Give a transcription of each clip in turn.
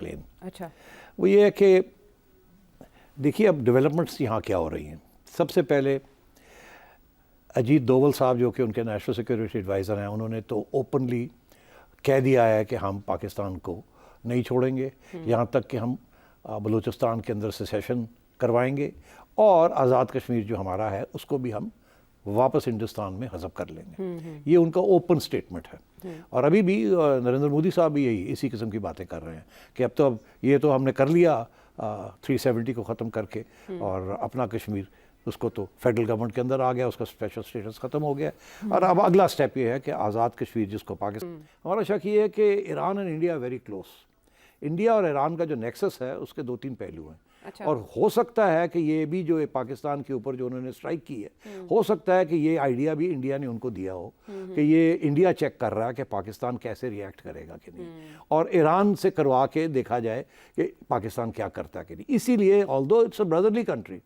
Explain. अच्छा, वो ये है कि देखिए अब डेवलपमेंट्स यहाँ क्या हो रही हैं। सबसे पहले अजीत डोवल साहब जो कि उनके नेशनल सिक्योरिटी एडवाइज़र हैं, उन्होंने तो ओपनली कह दिया है कि हम पाकिस्तान को नहीं छोड़ेंगे यहाँ तक कि हम बलूचिस्तान के अंदर सेसेशन करवाएंगे और आज़ाद कश्मीर जो हमारा है उसको भी हम वापस हिंदुस्तान में हज़ब कर लेंगे। ये उनका ओपन स्टेटमेंट है। और अभी भी नरेंद्र मोदी साहब भी यही इसी किस्म की बातें कर रहे हैं कि अब ये तो हमने कर लिया 370 को ख़त्म करके और अपना कश्मीर उसको तो फेडरल गवर्नमेंट के अंदर आ गया, उसका स्पेशल स्टेटस ख़त्म हो गया और अब अगला स्टेप ये है कि आज़ाद कश्मीर जिसको पाकिस्तान। हमारा शक ये है कि Iran and India very close. India और ईरान का जो नेक्सस है उसके 2-3 पहलू हैं। अच्छा। और हो सकता है कि ये भी जो पाकिस्तान के ऊपर जो उन्होंने स्ट्राइक की है, हो सकता है कि ये आइडिया भी इंडिया ने उनको दिया हो कि ये इंडिया चेक कर रहा है कि पाकिस्तान कैसे रिएक्ट करेगा कि नहीं, और ईरान से करवा के देखा जाए कि पाकिस्तान क्या करता है कि नहीं। इसीलिए although it's a brotherly country,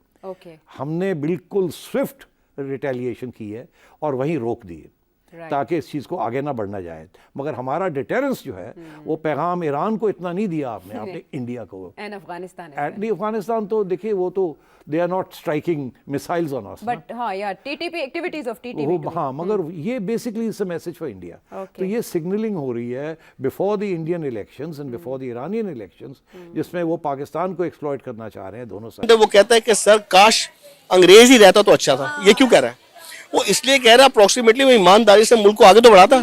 हमने बिल्कुल स्विफ्ट रिटेलिएशन की है और वहीं रोक दी है ताकि इस चीज़ को आगे ना बढ़ना जाए। मगर हमारा डिटेरेंस जो है वो पैगाम ईरान को इतना नहीं दिया आपने इंडिया को। एंड अफगानिस्तान अफगानिस्तान तो देखिए वो तो they are not striking missiles on us, but हाँ यार टीटीपी एक्टिविटीज ऑफ टीटीपी हाँ, मगर ये basically it's a message for India. तो ये सिग्नलिंग हो रही है before the Indian elections and before the Iranian elections, जिसमें वो पाकिस्तान को एक्सप्लॉइट करना चाह रहे हैं दोनों साइड। वो कहता है कि सर काश अंग्रेज ही रहता तो अच्छा था। ये क्यों कह रहा है? वो इसलिए कह रहा है अप्रोक्सीमेटली वो ईमानदारी से मुल्क को आगे तो बढ़ाता।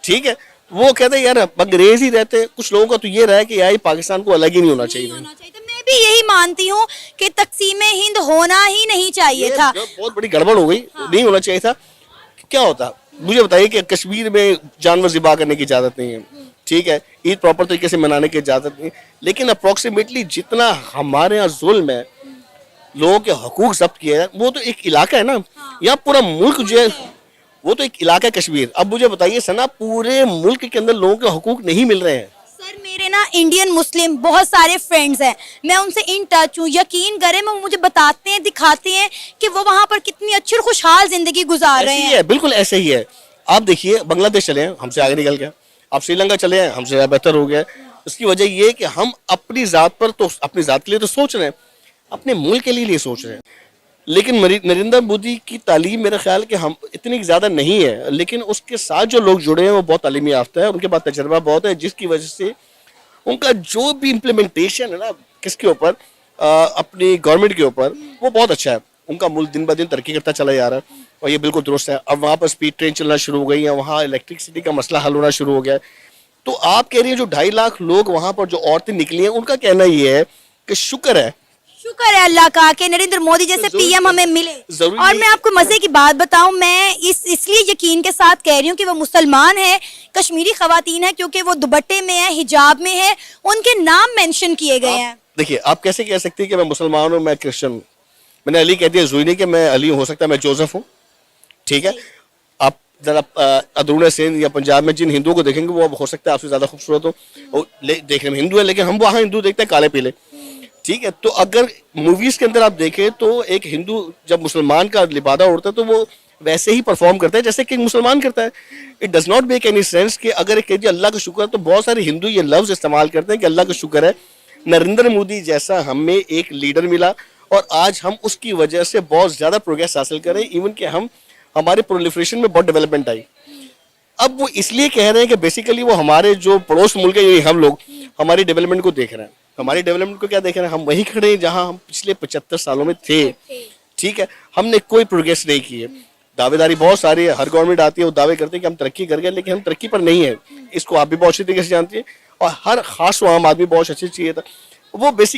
ठीक है, वो कहते हैं यार अंग्रेज ही रहते। कुछ लोगों का तो ये रहा है कि यार पाकिस्तान को अलग ही नहीं होना चाहिए। मैं भी यही मानती हूँ कि तकसीम हिंद होना ही नहीं चाहिए था। बहुत बड़ी गड़बड़ हो गई। नहीं होना चाहिए था। क्या होता मुझे बताइए कि कश्मीर में जानवर ज़िबा करने की इजाजत नहीं है, ठीक है, ईद प्रॉपर तरीके से मनाने की इजाजत नहीं, लेकिन अप्रोक्सीमेटली जितना हमारे यहाँ जुल्म है, लोगों के हकूक जब्त किए हैं, वो तो एक इलाका है ना। यहाँ पूरा मुल्क जो है वो तो एक इलाका है कश्मीर। अब मुझे बताइए सना, पूरे मुल्क के अंदर लोगों के हकूक नहीं मिल रहे हैं। सर मेरे ना इंडियन मुस्लिम बहुत सारे फ्रेंड्स हैं, मैं उनसे इन टच हूँ। यकीन करें वो मुझे बताते हैं, दिखाते हैं कि वो वहाँ पर कितनी अच्छी और खुशहाल जिंदगी गुजार रहे हैं। बिल्कुल ऐसे ही है। आप देखिए बांग्लादेश चले हैं, हमसे आगे निकल गया। आप श्रीलंका चले हैं, हमसे बेहतर हो गया। इसकी वजह ये है कि हम अपनी जात पर तो अपनी जात के लिए तो सोच रहे हैं, अपने मुल्क के लिए सोच रहे हैं। लेकिन नरेंद्र मोदी की तालीम मेरा ख्याल कि हम इतनी ज़्यादा नहीं है, लेकिन उसके साथ जो लोग जुड़े हैं वो बहुत तालीमी याफ्ता है, उनके पास तजर्बा बहुत है, जिसकी वजह से उनका जो भी इम्प्लीमेंटेशन है ना किसके ऊपर, अपनी गवर्नमेंट के ऊपर, वो बहुत अच्छा है। उनका मुल्क दिन ब दिन तरक्की करता चला जा रहा है और ये बिल्कुल दुरुस्त है। अब वहाँ पर स्पीड ट्रेन चलना शुरू हो गई है, वहाँ इलेक्ट्रिसिटी का मसला हल होना शुरू हो गया है। तो आप कह रही हैं जो 2.5 लाख लोग वहाँ पर जो औरतें निकली हैं, उनका कहना ये है कि शुक्र है अल्लाह का कि नरेंद्र मोदी जैसे पीएम हमें मिले। और मैं आपको मजे की बात बताऊं, मैं इसलिए यकीन के साथ कह रही हूँ कि वो मुसलमान है, कश्मीरी खवातीन है, क्योंकि वो दुपट्टे में है, हिजाब में है, उनके नाम मेंशन किए गए हैं। देखिए आप कैसे कह सकते हैं कि मैं मुसलमान हूँ, मैं क्रिश्चियन हूँ। मैंने अली कह दिया जुई नहीं कि मैं अली हूँ, हो सकता है मैं जोसेफ हूँ। ठीक है, आप जरा अंदरून सिंध या पंजाब में जिन हिंदुओं को देखेंगे वो हो सकता है आपसे ज्यादा खूबसूरत हो, देखने में हिंदू है, लेकिन हम वहाँ हिंदू देखते हैं काले पीले। ठीक है, तो अगर मूवीज के अंदर आप देखें तो एक हिंदू जब मुसलमान का लिबादा उड़ता है तो वो वैसे ही परफॉर्म करता है जैसे कि मुसलमान करता है। It does not make any sense कि अगर एक अल्लाह का शुक्र है, तो बहुत सारे हिंदू ये लफ्ज इस्तेमाल करते हैं कि अल्लाह का शुक्र है नरेंद्र मोदी जैसा हमें एक लीडर मिला और आज हम उसकी वजह से बहुत ज्यादा प्रोग्रेस हासिल करें, इवन कि हम हमारे प्रोलिफरेशन में बहुत डेवलपमेंट आई। अब वो इसलिए कह रहे हैं कि बेसिकली वो हमारे जो पड़ोस मुल्क है, हम लोग हमारी डेवलपमेंट को देख रहे हैं। हमारी डेवलपमेंट को क्या देख रहे हैं? हम वहीं खड़े हैं जहां हम पिछले 75 सालों में थे। ठीक है, हमने कोई प्रोग्रेस नहीं की है। दावेदारी बहुत सारी है, हर गवर्नमेंट आती है वो दावे करते हैं कि हम तरक्की कर गए, लेकिन हम तरक्की पर नहीं है। इसको आप भी बहुत अच्छी तरीके से जानती है और हर खास आम आदमी बहुत अच्छी चाहिए था। वो बेसिक